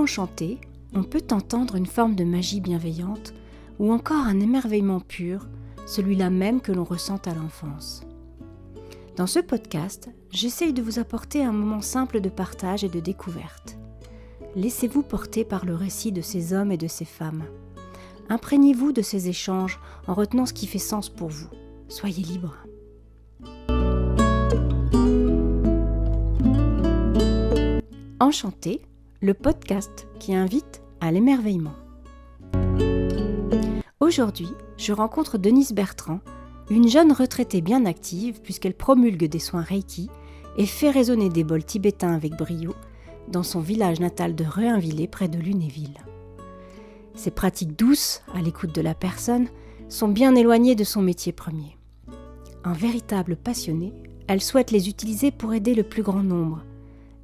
Enchanté, on peut entendre une forme de magie bienveillante ou encore un émerveillement pur, celui-là même que l'on ressent à l'enfance. Dans ce podcast, j'essaye de vous apporter un moment simple de partage et de découverte. Laissez-vous porter par le récit de ces hommes et de ces femmes. Imprégnez-vous de ces échanges en retenant ce qui fait sens pour vous. Soyez libre. Enchanté, le podcast qui invite à l'émerveillement. Aujourd'hui, je rencontre Denise Bertrand, une jeune retraitée bien active puisqu'elle promulgue des soins Reiki et fait résonner des bols tibétains avec brio dans son village natal de Reinvillers près de Lunéville. Ces pratiques douces, à l'écoute de la personne, sont bien éloignées de son métier premier. Un véritable passionné, elle souhaite les utiliser pour aider le plus grand nombre.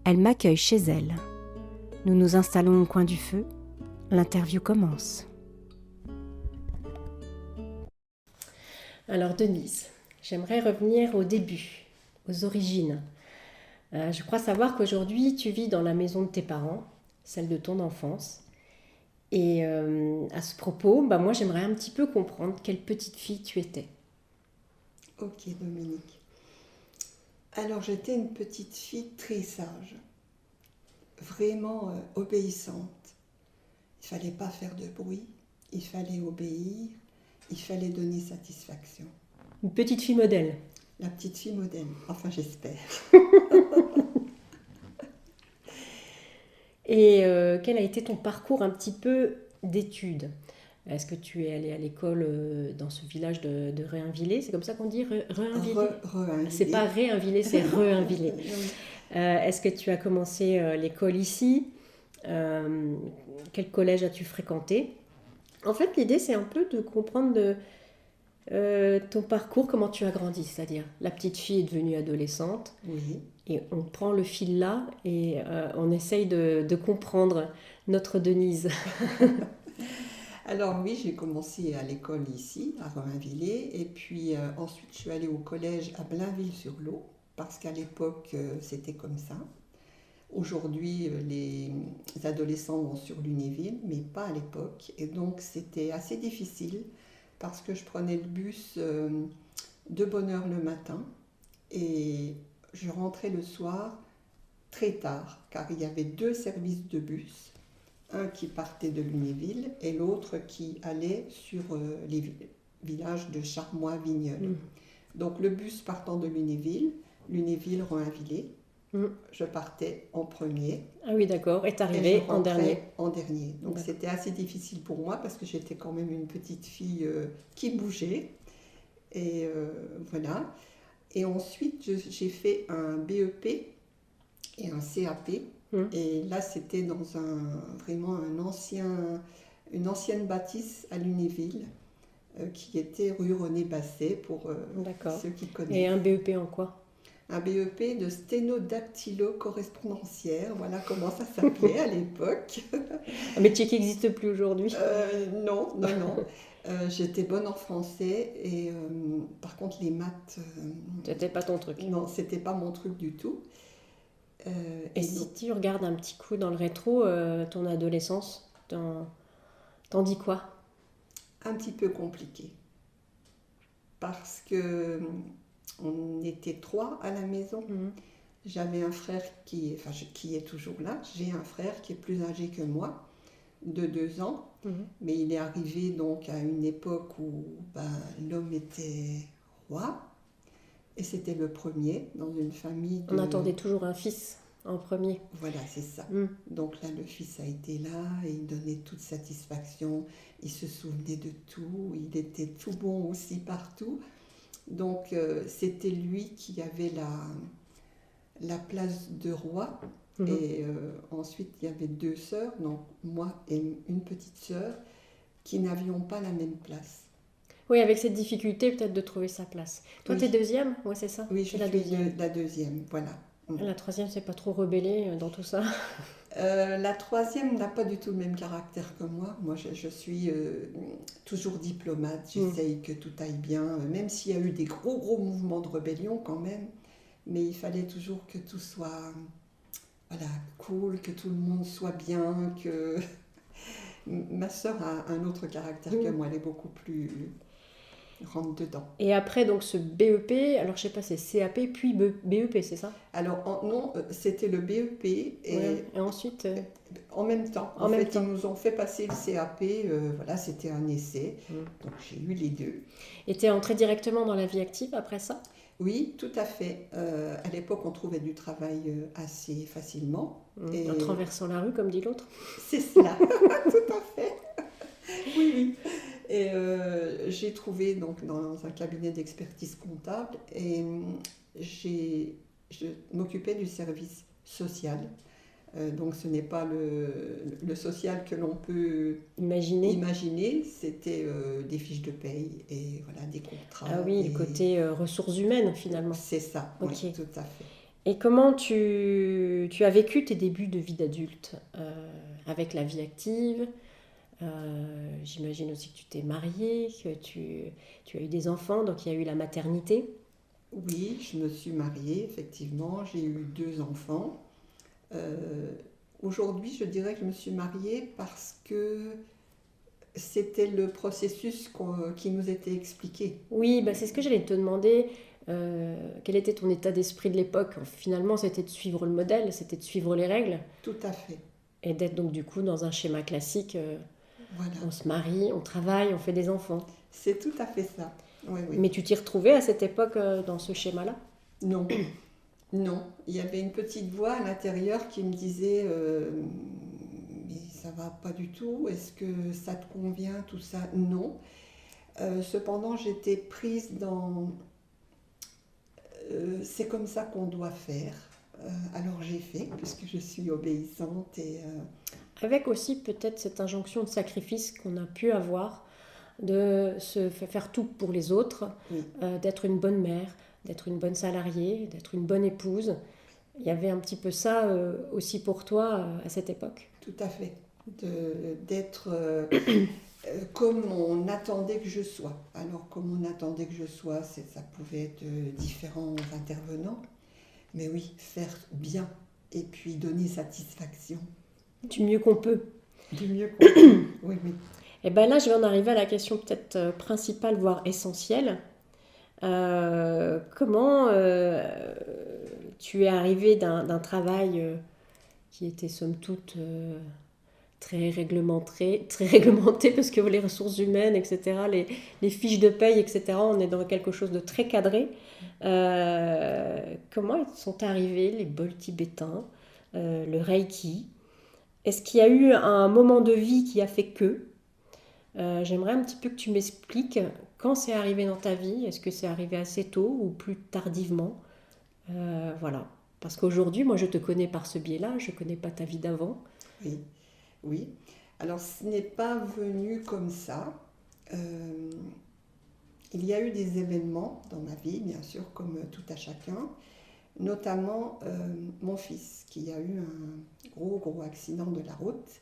Elle m'accueille chez elle. Nous nous installons au coin du feu. L'interview commence. Alors Denise, j'aimerais revenir au début, aux origines. Je crois savoir qu'aujourd'hui tu vis dans la maison de tes parents, celle de ton enfance. Et à ce propos, moi j'aimerais un petit peu comprendre quelle petite fille tu étais. Ok Dominique. Alors j'étais une petite fille très sage, vraiment obéissante. Il ne fallait pas faire de bruit, il fallait obéir, il fallait donner satisfaction. Une petite fille modèle. La petite fille modèle, enfin j'espère. Et quel a été ton parcours un petit peu d'études ? Est-ce que tu es allée à l'école dans ce village de Reinvillers ? C'est comme ça qu'on dit Reinvillers ? Reinvillers. C'est pas Réinvillers, c'est Reinvillers. Est-ce que tu as commencé l'école ici ? Quel collège as-tu fréquenté ? En fait, l'idée, c'est un peu de comprendre ton parcours, comment tu as grandi, c'est-à-dire la petite fille est devenue adolescente. Oui. Et on prend le fil là et on essaye de comprendre notre Denise. Alors oui, j'ai commencé à l'école ici, à Reinvillers, et puis ensuite je suis allée au collège à Blainville-sur-Lot, parce qu'à l'époque c'était comme ça. Aujourd'hui, les adolescents vont sur Lunéville, mais pas à l'époque, et donc c'était assez difficile, parce que je prenais le bus de bonne heure le matin, et je rentrais le soir très tard, car il y avait 2 services de bus. Un qui partait de Lunéville et l'autre qui allait sur les villages de Charmois-Vigneul. Donc le bus partant de Lunéville-Reinvillers, je partais en premier. Ah oui, d'accord, et t'arrivais en dernier. En dernier. Donc c'était assez difficile pour moi parce que j'étais quand même une petite fille qui bougeait. Et voilà. Et ensuite, j'ai fait un BEP et un CAP. Et là, c'était dans une ancienne bâtisse à Lunéville, qui était rue René Basset, pour ceux qui connaissent. Et un BEP en quoi ? Un BEP de sténo-dactylo-correspondancière, voilà comment ça s'appelait à l'époque. Un métier qui n'existe plus aujourd'hui ? Non. J'étais bonne en français, et par contre, les maths... C'était pas ton truc ? Non, c'était pas mon truc du tout. Et si tu regardes un petit coup dans le rétro, ton adolescence, t'en dis quoi ? Un petit peu compliqué. Parce que on était 3 à la maison. J'avais un frère qui est toujours là. J'ai un frère qui est plus âgé que moi, de 2 ans. Mais il est arrivé donc à une époque où l'homme était roi. Et c'était le premier dans une famille. On attendait toujours un fils en premier. Voilà, c'est ça. Donc là, le fils a été là et il donnait toute satisfaction. Il se souvenait de tout. Il était tout bon aussi partout. Donc c'était lui qui avait la place de roi. Et ensuite, il y avait 2 sœurs, donc moi et une petite sœur, qui n'avions pas la même place. Oui, avec cette difficulté peut-être de trouver sa place. Toi, t'es deuxième ? Oui, c'est ça ? Oui, je suis la deuxième, voilà. La troisième, c'est pas trop rebellée dans tout ça ? La troisième n'a pas du tout le même caractère que moi. Moi, je suis toujours diplomate. J'essaye que tout aille bien, même s'il y a eu des gros mouvements de rébellion quand même. Mais il fallait toujours que tout soit voilà, cool, que tout le monde soit bien, que... Ma sœur a un autre caractère que moi, elle est beaucoup plus rentre dedans. Et après, donc ce BEP, alors je sais pas, c'est CAP puis BEP, c'est ça? Alors, non, c'était le BEP et Ouais. Et ensuite, en même temps. En même temps. Ils nous ont fait passer le CAP, voilà, c'était un essai. Donc, j'ai eu les deux. et t'es entrée directement dans la vie active après ça? Oui, tout à fait. À l'époque, on trouvait du travail assez facilement. Et En traversant la rue, comme dit l'autre. c'est cela, tout à fait. Oui, oui. Et j'ai trouvé donc dans un cabinet d'expertise comptable et je m'occupais du service social. Donc ce n'est pas le social que l'on peut imaginer, c'était des fiches de paye et voilà, des contrats. Ah oui, le côté ressources humaines finalement. C'est ça, Ok. oui, tout à fait. Et comment tu as vécu tes débuts de vie d'adulte avec la vie active? J'imagine aussi que tu t'es mariée, que tu as eu des enfants, donc il y a eu la maternité. Oui, je me suis mariée, effectivement, j'ai eu 2 enfants. Aujourd'hui, je dirais que je me suis mariée parce que c'était le processus qui nous était expliqué. Oui, c'est ce que j'allais te demander. Quel était ton état d'esprit de l'époque? Finalement, c'était de suivre le modèle, c'était de suivre les règles. Tout à fait. Et d'être donc du coup dans un schéma classique. Voilà. On se marie, on travaille, on fait des enfants. C'est tout à fait ça. Oui, oui. Mais tu t'y retrouvais à cette époque dans ce schéma-là? Non. Non. Il y avait une petite voix à l'intérieur qui me disait mais ça va pas du tout, est-ce que ça te convient, tout ça? Non. Cependant, j'étais prise dans c'est comme ça qu'on doit faire. Alors j'ai fait, puisque je suis obéissante et... Avec aussi peut-être cette injonction de sacrifice qu'on a pu avoir, de se faire tout pour les autres, oui. D'être une bonne mère, d'être une bonne salariée, d'être une bonne épouse. Il y avait un petit peu ça aussi pour toi à cette époque? Tout à fait. D'être comme on attendait que je sois. Alors comme on attendait que je sois, ça pouvait être différents intervenants. Mais oui, faire bien et puis donner satisfaction. Du mieux qu'on peut. Du mieux qu'on peut, oui, oui. Et bien là, je vais en arriver à la question peut-être principale, voire essentielle. Comment tu es arrivé d'un travail qui était somme toute très réglementé, parce que les ressources humaines, etc., les fiches de paye, etc., on est dans quelque chose de très cadré. Comment sont arrivés les bols tibétains, le Reiki? Est-ce qu'il y a eu un moment de vie qui a fait que? J'aimerais un petit peu que tu m'expliques quand c'est arrivé dans ta vie. Est-ce que c'est arrivé assez tôt ou plus tardivement? Voilà. Parce qu'aujourd'hui, moi, je te connais par ce biais-là, je ne connais pas ta vie d'avant. Oui, oui. Alors, ce n'est pas venu comme ça. Il y a eu des événements dans ma vie, bien sûr, comme tout à chacun. Notamment mon fils, qui a eu un gros accident de la route.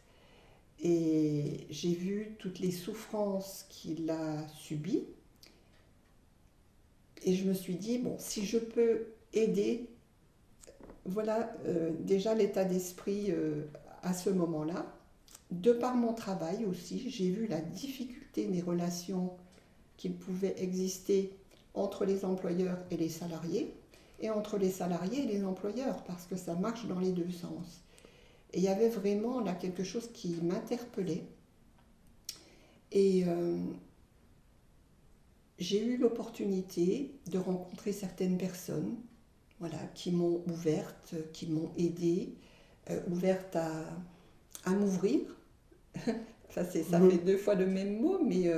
Et j'ai vu toutes les souffrances qu'il a subies. Et je me suis dit, bon, si je peux aider, voilà déjà l'état d'esprit à ce moment-là. De par mon travail aussi, j'ai vu la difficulté des relations qui pouvaient exister entre les employeurs et les salariés, et entre les salariés et les employeurs, parce que ça marche dans les deux sens. Et il y avait vraiment là quelque chose qui m'interpellait. Et j'ai eu l'opportunité de rencontrer certaines personnes, voilà, qui m'ont ouverte, qui m'ont aidée, ouverte à m'ouvrir. Ça fait 2 fois le même mot, mais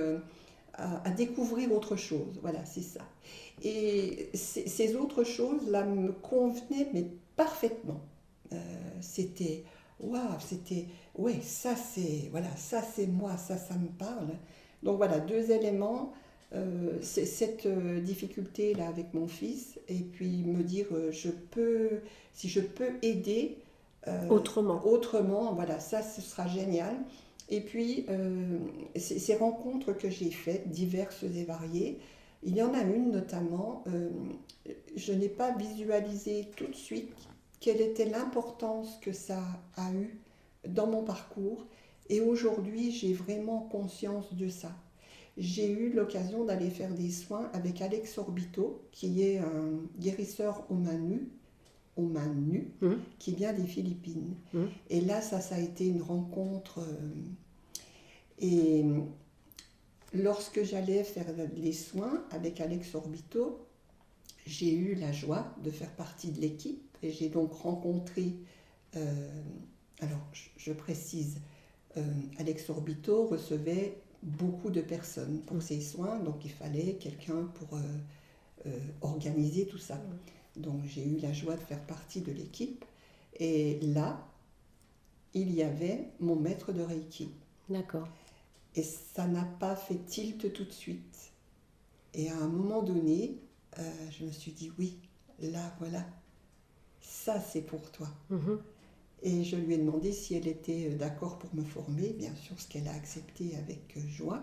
à découvrir autre chose. Voilà, c'est ça. Et ces autres choses-là me convenaient, mais parfaitement. C'était... Waouh, c'était, ouais, ça c'est moi, ça me parle. Donc voilà, 2 éléments, c'est cette difficulté-là avec mon fils, et puis me dire, si je peux aider autrement, voilà, ça ce sera génial. Et puis, ces rencontres que j'ai faites, diverses et variées, il y en a une notamment, je n'ai pas visualisé tout de suite quelle était l'importance que ça a eu dans mon parcours. Et aujourd'hui, j'ai vraiment conscience de ça. J'ai eu l'occasion d'aller faire des soins avec Alex Orbito, qui est un guérisseur aux mains nues, qui vient des Philippines. Et là, ça a été une rencontre. Et lorsque j'allais faire les soins avec Alex Orbito, j'ai eu la joie de faire partie de l'équipe. Et j'ai donc rencontré, alors je précise, Alex Orbito recevait beaucoup de personnes pour ses soins, donc il fallait quelqu'un pour organiser tout ça. Donc j'ai eu la joie de faire partie de l'équipe. Et là, il y avait mon maître de Reiki. D'accord. Et ça n'a pas fait tilt tout de suite. Et à un moment donné, je me suis dit, oui, là, voilà, ça c'est pour toi. Et je lui ai demandé si elle était d'accord pour me former, bien sûr, ce qu'elle a accepté avec joie.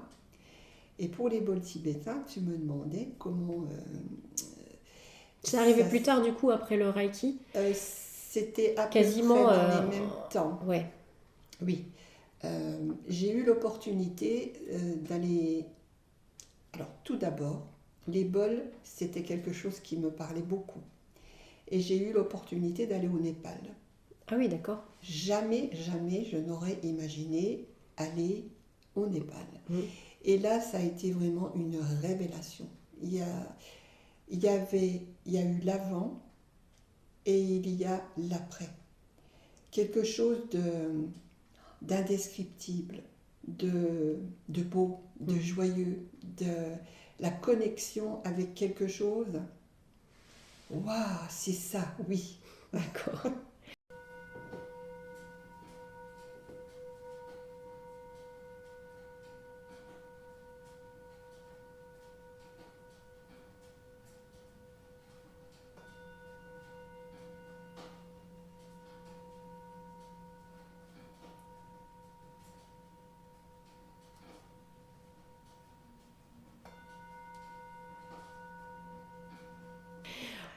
Et pour les bols tibétains, tu me demandais comment... c'est arrivé plus tard, du coup, après le Reiki c'était à quasiment peu près dans les mêmes temps. Ouais. Oui. J'ai eu l'opportunité d'aller... Alors, tout d'abord, les bols, c'était quelque chose qui me parlait beaucoup. Et j'ai eu l'opportunité d'aller au Népal. Ah oui, d'accord. Jamais, jamais je n'aurais imaginé aller au Népal. Et là, ça a été vraiment une révélation. Il y a eu l'avant et il y a l'après. Quelque chose d'indescriptible, de beau, de joyeux, de la connexion avec quelque chose. Waouh, c'est ça, oui. D'accord.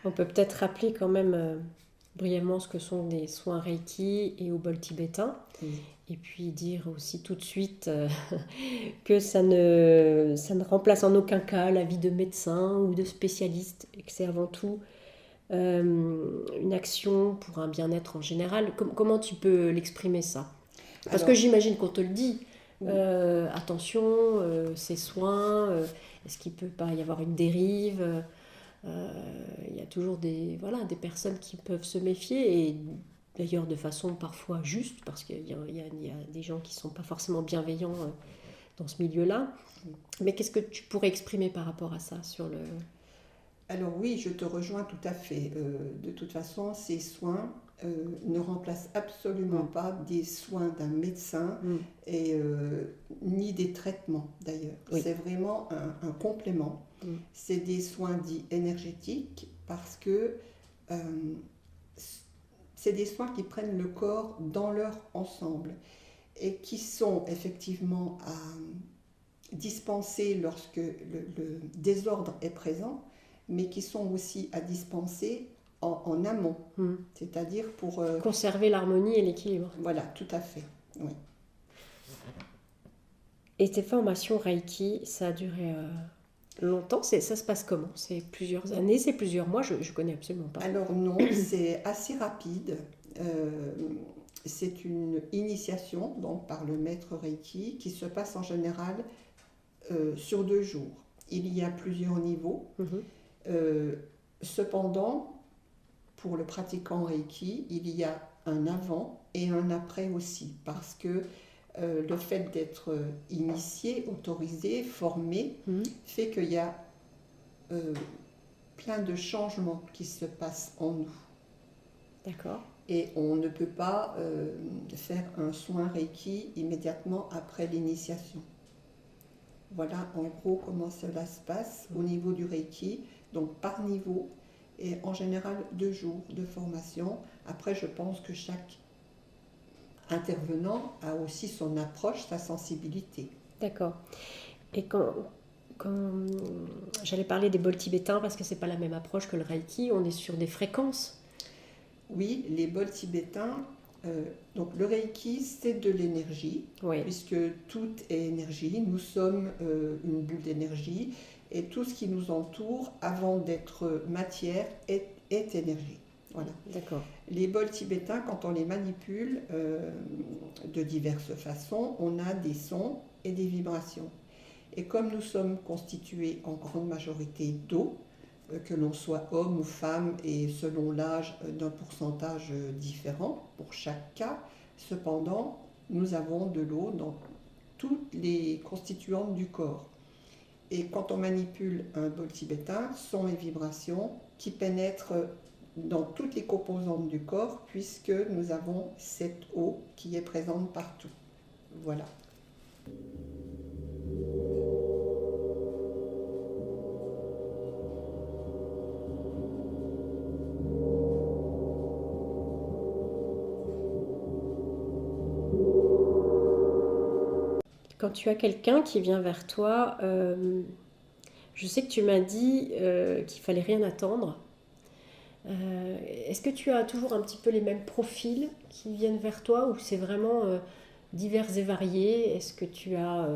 On peut peut-être rappeler quand même brièvement ce que sont des soins Reiki et au bol tibétain. Et puis dire aussi tout de suite que ça ne remplace en aucun cas la vie de médecin ou de spécialiste, et que c'est avant tout une action pour un bien-être en général. Comment tu peux l'exprimer ça ? Parce que j'imagine qu'on te le dit. Attention, ces soins, est-ce qu'il ne peut pas y avoir une dérive ? Il y a toujours des personnes qui peuvent se méfier, et d'ailleurs de façon parfois juste, parce qu'il y a des gens qui ne sont pas forcément bienveillants dans ce milieu-là. Mais qu'est-ce que tu pourrais exprimer par rapport à ça sur le... Alors oui, je te rejoins tout à fait. De toute façon, ces soins ne remplacent absolument pas des soins d'un médecin et ni des traitements d'ailleurs. C'est vraiment un complément. C'est des soins dits énergétiques parce que c'est des soins qui prennent le corps dans leur ensemble et qui sont effectivement à dispenser lorsque le désordre est présent, mais qui sont aussi à dispenser en amont, c'est-à-dire pour... conserver l'harmonie et l'équilibre. Voilà, tout à fait, oui. Et tes formations Reiki, ça a duré longtemps? Ça se passe comment? C'est plusieurs années, c'est plusieurs mois? Je ne connais absolument pas. Alors non, c'est assez rapide. C'est une initiation donc, par le maître Reiki qui se passe en général sur 2 jours. Il y a plusieurs niveaux. Cependant, pour le pratiquant Reiki, il y a un avant et un après aussi, parce que le fait d'être initié, autorisé, formé, fait qu'il y a plein de changements qui se passent en nous. D'accord. Et on ne peut pas faire un soin Reiki immédiatement après l'initiation. Voilà en gros comment cela se passe au niveau du Reiki, donc par niveau, et en général 2 jours de formation. Après, je pense que chaque intervenant a aussi son approche, sa sensibilité. D'accord. Et quand j'allais parler des bols tibétains, parce que c'est pas la même approche que le Reiki, on est sur des fréquences. Oui, les bols tibétains, donc le Reiki, c'est de l'énergie, Oui, puisque tout est énergie. Nous sommes une bulle d'énergie et tout ce qui nous entoure, avant d'être matière, est énergie. Voilà. d'accord. Les bols tibétains, quand on les manipule de diverses façons, on a des sons et des vibrations. Et comme nous sommes constitués en grande majorité d'eau, que l'on soit homme ou femme et selon l'âge d'un pourcentage différent pour chaque cas, cependant, nous avons de l'eau dans toutes les constituantes du corps. Et quand on manipule un bol tibétain, son et vibrations qui pénètrent dans toutes les composantes du corps, puisque nous avons cette eau qui est présente partout. Voilà. Quand tu as quelqu'un qui vient vers toi, je sais que tu m'as dit qu'il fallait rien attendre. Est-ce que tu as toujours un petit peu les mêmes profils qui viennent vers toi ou c'est vraiment divers et variés? Est-ce que tu as,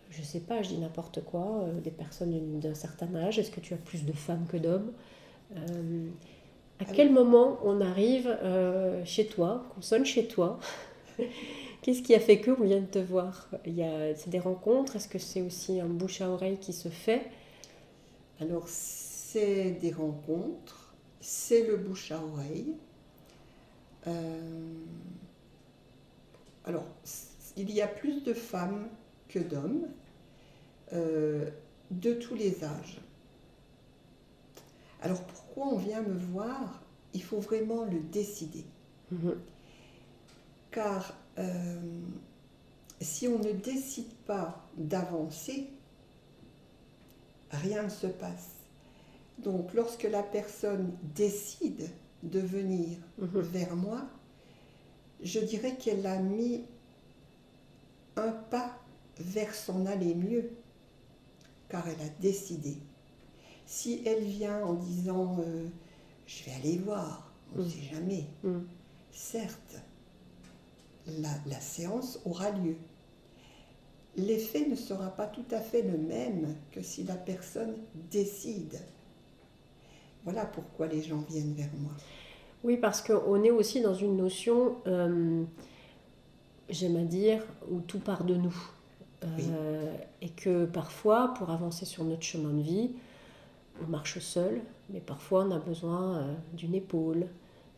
je sais pas, je dis n'importe quoi, des personnes d'un certain âge? Est-ce que tu as plus de femmes que d'hommes? Euh, à quel moment on arrive chez toi, qu'on sonne chez toi? Qu'est-ce qui a fait qu'on vient de te voir? C'est des rencontres? Est-ce que c'est aussi un bouche à oreille qui se fait? Alors, c'est des rencontres, c'est le bouche à oreille. Alors, il y a plus de femmes que d'hommes, de tous les âges. Alors, pourquoi on vient me voir? Il faut vraiment le décider. Mhm. Car si on ne décide pas d'avancer, rien ne se passe. Donc, lorsque la personne décide de venir vers moi, je dirais qu'elle a mis un pas vers son aller mieux, car elle a décidé. Si elle vient en disant je vais aller voir, on ne sait jamais, certes, la séance aura lieu. L'effet ne sera pas tout à fait le même que si la personne décide. Voilà pourquoi les gens viennent vers moi. Oui, parce qu'on est aussi dans une notion, j'aime à dire, où tout part de nous. Oui. Et que parfois, pour avancer sur notre chemin de vie, on marche seul, mais parfois on a besoin d'une épaule,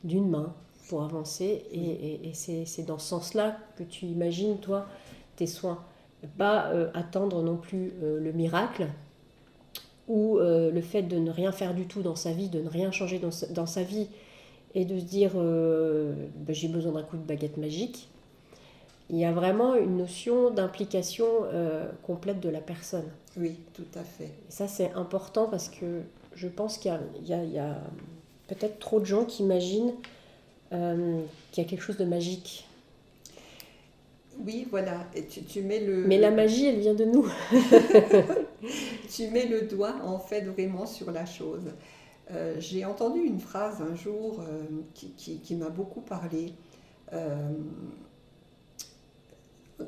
d'une main pour avancer. Et c'est dans ce sens-là que tu imagines, toi, tes soins. Pas attendre non plus le miracle, ou le fait de ne rien faire du tout dans sa vie, de ne rien changer dans sa vie, et de se dire j'ai besoin d'un coup de baguette magique. Il y a vraiment une notion d'implication complète de la personne. Oui, tout à fait. Et ça, c'est important parce que je pense qu'il y a peut-être trop de gens qui imaginent qu'il y a quelque chose de magique. Oui, voilà. Et tu mets le... Mais la magie, elle vient de nous. Tu mets le doigt, en fait, vraiment sur la chose. J'ai entendu une phrase un jour qui m'a beaucoup parlé.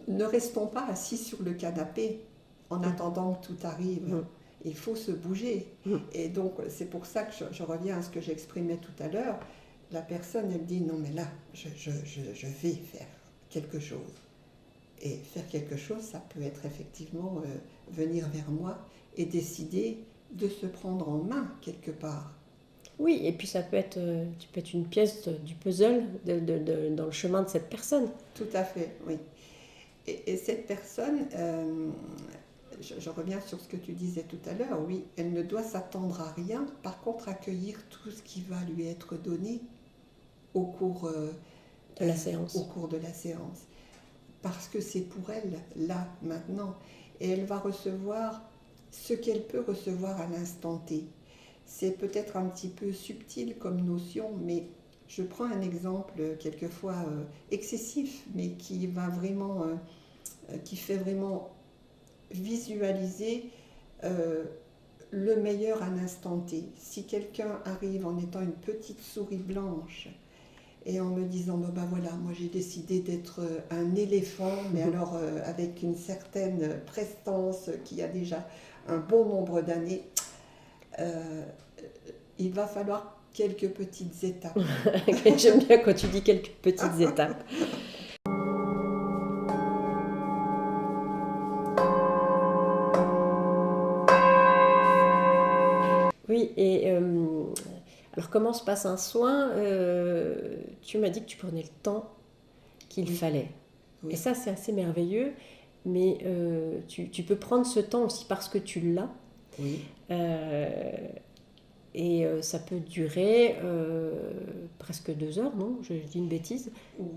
Ne restons pas assis sur le canapé en attendant que tout arrive. Il faut se bouger. Et donc, c'est pour ça que je reviens à ce que j'exprimais tout à l'heure. La personne, elle dit, non, mais là, je vais faire quelque chose. Et faire quelque chose, ça peut être effectivement venir vers moi et décider de se prendre en main quelque part. Oui, et puis ça peut être, tu peux être une pièce du puzzle dans le chemin de cette personne. Tout à fait, oui. Et cette personne, je reviens sur ce que tu disais tout à l'heure, oui, elle ne doit s'attendre à rien, par contre accueillir tout ce qui va lui être donné au cours de la séance. Au cours de la séance. Parce que c'est pour elle, là, maintenant. Et elle va recevoir ce qu'elle peut recevoir à l'instant T. C'est peut-être un petit peu subtil comme notion, mais je prends un exemple quelquefois excessif, mais qui va vraiment, qui fait vraiment visualiser le meilleur à l'instant T. Si quelqu'un arrive en étant une petite souris blanche et en me disant ben voilà, moi j'ai décidé d'être un éléphant, mais alors avec une certaine prestance qui a déjà un bon nombre d'années, il va falloir quelques petites étapes. J'aime bien quand tu dis quelques petites étapes. Oui, et alors comment se passe un soin? Tu m'as dit que tu prenais le temps qu'il fallait. Oui. Et ça, c'est assez merveilleux, mais tu peux prendre ce temps aussi parce que tu l'as. Oui. Et ça peut durer presque 2 heures, non? Je dis une bêtise.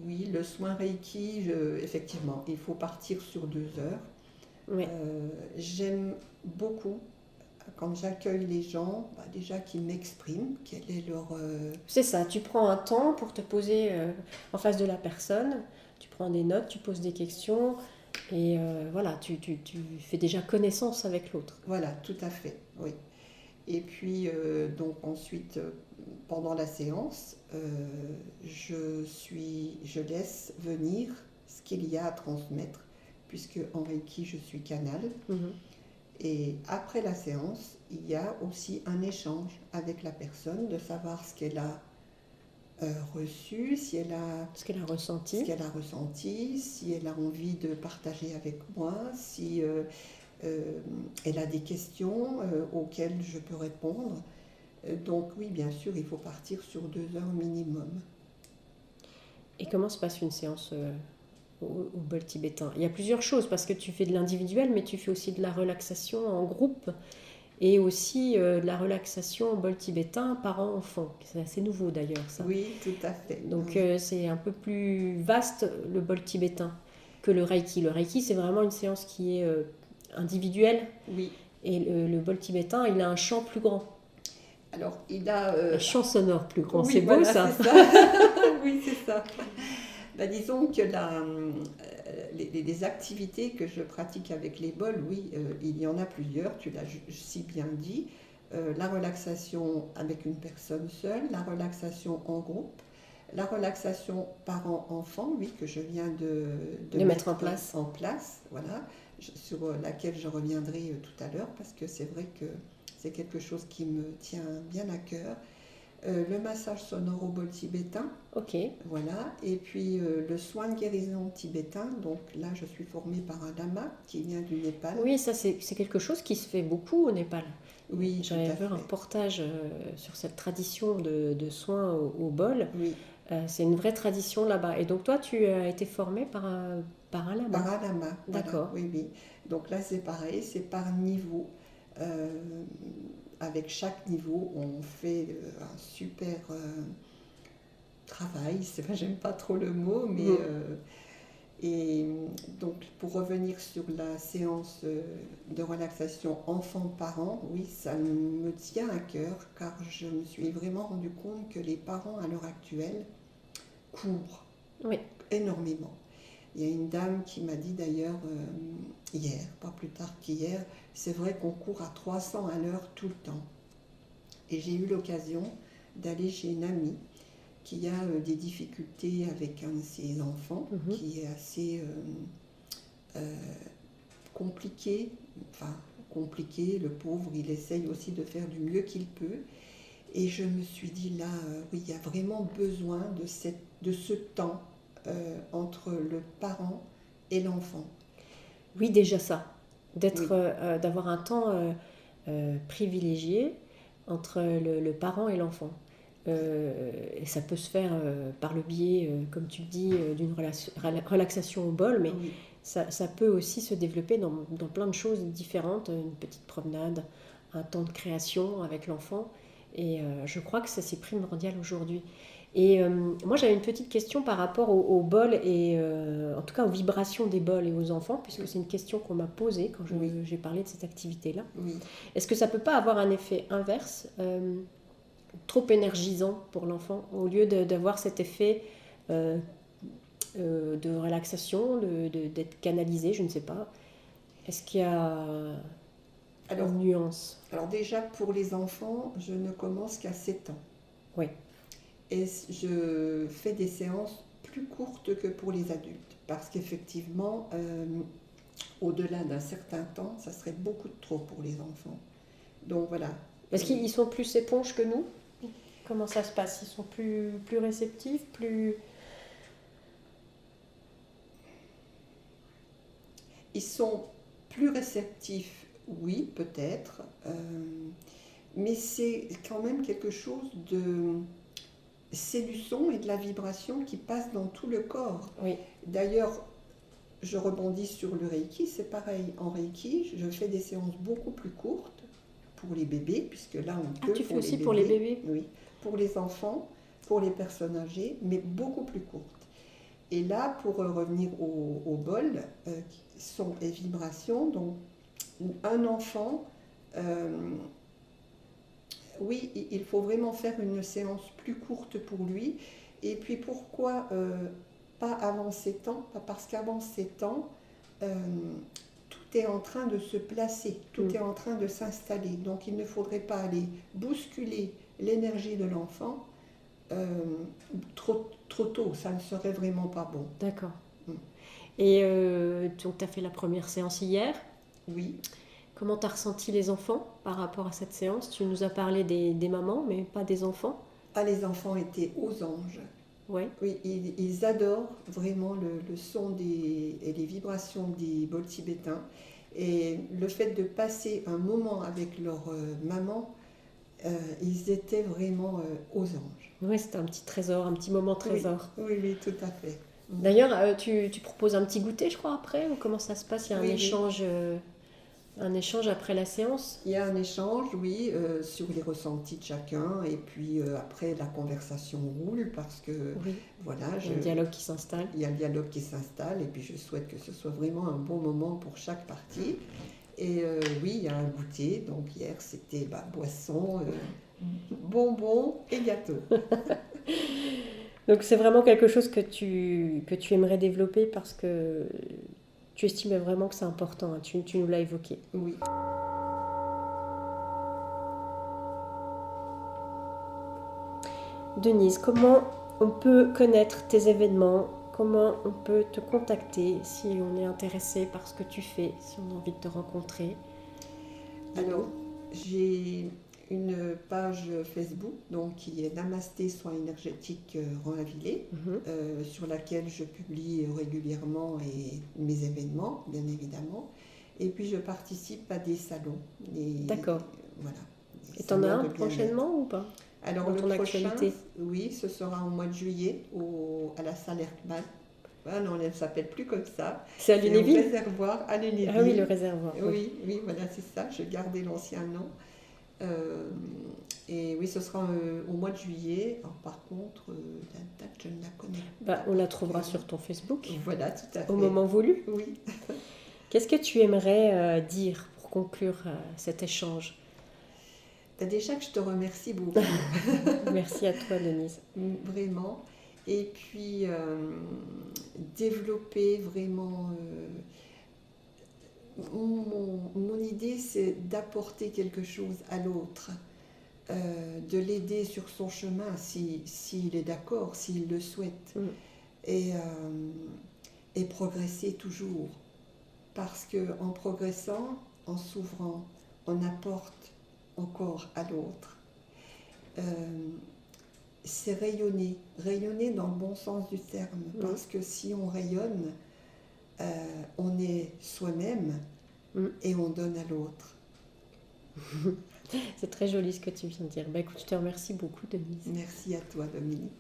Oui, le soin Reiki, effectivement, il faut partir sur 2 heures. Oui. J'aime beaucoup quand j'accueille les gens, déjà qu'ils m'expriment, quel est leur... C'est ça, tu prends un temps pour te poser en face de la personne, tu prends des notes, tu poses des questions, et voilà, tu fais déjà connaissance avec l'autre. Voilà, tout à fait, oui. Et puis, donc ensuite, pendant la séance, je laisse venir ce qu'il y a à transmettre, puisque en Reiki, je suis canal. Et après la séance, il y a aussi un échange avec la personne, de savoir ce qu'elle a reçu, ce qu'elle a ressenti, si elle a envie de partager avec moi, si elle a des questions auxquelles je peux répondre. Donc oui, bien sûr, il faut partir sur 2 heures minimum. Et comment se passe une séance au bol tibétain? Il y a plusieurs choses, parce que tu fais de l'individuel, mais tu fais aussi de la relaxation en groupe, et aussi de la relaxation au bol tibétain parent-enfant. C'est assez nouveau d'ailleurs, ça. Oui, tout à fait. Donc c'est un peu plus vaste, le bol tibétain, que le Reiki. Le Reiki, c'est vraiment une séance qui est individuelle. Oui. Et le bol tibétain, il a un champ plus grand. Alors, il a... un champ sonore plus grand, oui, c'est beau, voilà, ça. C'est ça. Oui, c'est ça. Disons que les activités que je pratique avec les bols, oui, il y en a plusieurs, tu l'as si bien dit. La relaxation avec une personne seule, la relaxation en groupe, la relaxation parent-enfant, oui, que je viens de mettre en place. Voilà, sur laquelle je reviendrai tout à l'heure, parce que c'est vrai que c'est quelque chose qui me tient bien à cœur. Le massage sonore au bol tibétain. Ok. Voilà. Et puis le soin de guérison tibétain. Donc là, je suis formée par un lama qui vient du Népal. Oui, ça c'est quelque chose qui se fait beaucoup au Népal. Oui, j'avais vu un reportage sur cette tradition de soins au bol. Oui. C'est une vraie tradition là-bas. Et donc toi, tu as été formée par un lama. Par un lama. D'accord. Voilà. Oui, oui. Donc là, c'est pareil, c'est par niveau. Avec chaque niveau, on fait un super travail. J'aime pas trop le mot, mais et donc pour revenir sur la séance de relaxation enfant-parent, oui, ça me tient à cœur, car je me suis vraiment rendu compte que les parents à l'heure actuelle courent énormément. Il y a une dame qui m'a dit d'ailleurs hier, pas plus tard qu'hier, c'est vrai qu'on court à 300 à l'heure tout le temps. Et j'ai eu l'occasion d'aller chez une amie qui a des difficultés avec un de ses enfants, qui est assez compliqué. Enfin, compliqué, le pauvre, il essaye aussi de faire du mieux qu'il peut. Et je me suis dit là, oui, il y a vraiment besoin de ce temps entre le parent et l'enfant. Oui, déjà ça, d'avoir un temps privilégié entre le parent et l'enfant. Et ça peut se faire par le biais, comme tu le dis, d'une relaxation au bol, mais ça peut aussi se développer dans plein de choses différentes, une petite promenade, un temps de création avec l'enfant, et je crois que ça c'est primordial aujourd'hui. Et moi j'avais une petite question par rapport au bol et en tout cas aux vibrations des bols et aux enfants, puisque c'est une question qu'on m'a posée quand j'ai parlé de cette activité-là. Oui. Est-ce que ça ne peut pas avoir un effet inverse, trop énergisant pour l'enfant, au lieu d'avoir cet effet de relaxation, d'être canalisé, je ne sais pas. Est-ce qu'il y a Alors, en nuance? alors déjà, pour les enfants, je ne commence qu'à 7 ans. Oui. Et je fais des séances plus courtes que pour les adultes. Parce qu'effectivement, au-delà d'un certain temps, ça serait beaucoup trop pour les enfants. Donc voilà. Est-ce qu'ils sont plus éponges que nous? Comment ça se passe? Ils sont plus réceptifs, plus... Ils sont plus réceptifs, oui, peut-être. Mais c'est quand même quelque chose de... C'est du son et de la vibration qui passe dans tout le corps. Oui. D'ailleurs, je rebondis sur le Reiki, c'est pareil. En Reiki, je fais des séances beaucoup plus courtes pour les bébés, puisque là, on peut tu fais pour aussi les pour les bébés? Oui, pour les enfants, pour les personnes âgées, mais beaucoup plus courtes. Et là, pour revenir au bol, son et vibration, donc un enfant, oui, il faut vraiment faire une séance plus courte pour lui. Et puis pourquoi pas avant 7 ans? Parce qu'avant 7 ans, tout est en train de se placer, tout est en train de s'installer. Donc il ne faudrait pas aller bousculer l'énergie de l'enfant trop tôt, ça ne serait vraiment pas bon. D'accord. Et donc, tu as fait la première séance hier. Oui. Comment tu as ressenti les enfants par rapport à cette séance? Tu nous as parlé des mamans, mais pas des enfants. Ah, les enfants étaient aux anges. Ouais. Oui, ils adorent vraiment le son et les vibrations des bols tibétains. Et le fait de passer un moment avec leur maman, ils étaient vraiment aux anges. Oui, c'était un petit trésor, un petit moment trésor. Oui, oui, tout à fait. D'ailleurs, tu proposes un petit goûter, je crois, après, ou comment ça se passe? Il y a un échange après la séance? Il y a un échange, oui, sur les ressentis de chacun, et puis après la conversation roule parce que voilà, il y a un dialogue qui s'installe. Il y a un dialogue qui s'installe, et puis je souhaite que ce soit vraiment un bon moment pour chaque partie. Et oui, il y a un goûter. Donc hier c'était boisson, bonbons et gâteaux. Donc c'est vraiment quelque chose que tu aimerais développer parce que tu estimais vraiment que c'est important, hein. Tu nous l'as évoqué. Oui. Denise, comment on peut connaître tes événements? Comment on peut te contacter si on est intéressé par ce que tu fais, si on a envie de te rencontrer? Alors, j'ai une page Facebook donc, qui est Namasté Soins énergétiques Romainvillers, sur laquelle je publie régulièrement mes événements, bien évidemment. Et puis je participe à des salons. D'accord. Voilà. Et tu en as un prochainement ou pas? Alors le prochain, oui, ce sera au mois de juillet à la salle Erkman. Ah non, elle ne s'appelle plus comme ça. C'est à Lunéville? Le réservoir à Lunéville. Ah oui, le réservoir. Oui, voilà, c'est ça. Je gardais l'ancien nom. Et oui, ce sera au mois de juillet. Alors, par contre, la date, je ne la connais pas. On la trouvera sur ton Facebook. Voilà, tout à fait. Au moment voulu. Oui. Qu'est-ce que tu aimerais dire pour conclure cet échange? Déjà que je te remercie beaucoup. Merci à toi, Denise. Vraiment. Et puis, développer vraiment... Mon idée, c'est d'apporter quelque chose à l'autre, de l'aider sur son chemin s'il est d'accord, s'il le souhaite, et progresser toujours. Parce qu'en progressant, en s'ouvrant, on apporte encore à l'autre. C'est rayonner dans le bon sens du terme, parce que si on rayonne, on est soi-même et on donne à l'autre. C'est très joli ce que tu viens de dire. Écoute, je te remercie beaucoup, Denise. Merci à toi, Dominique.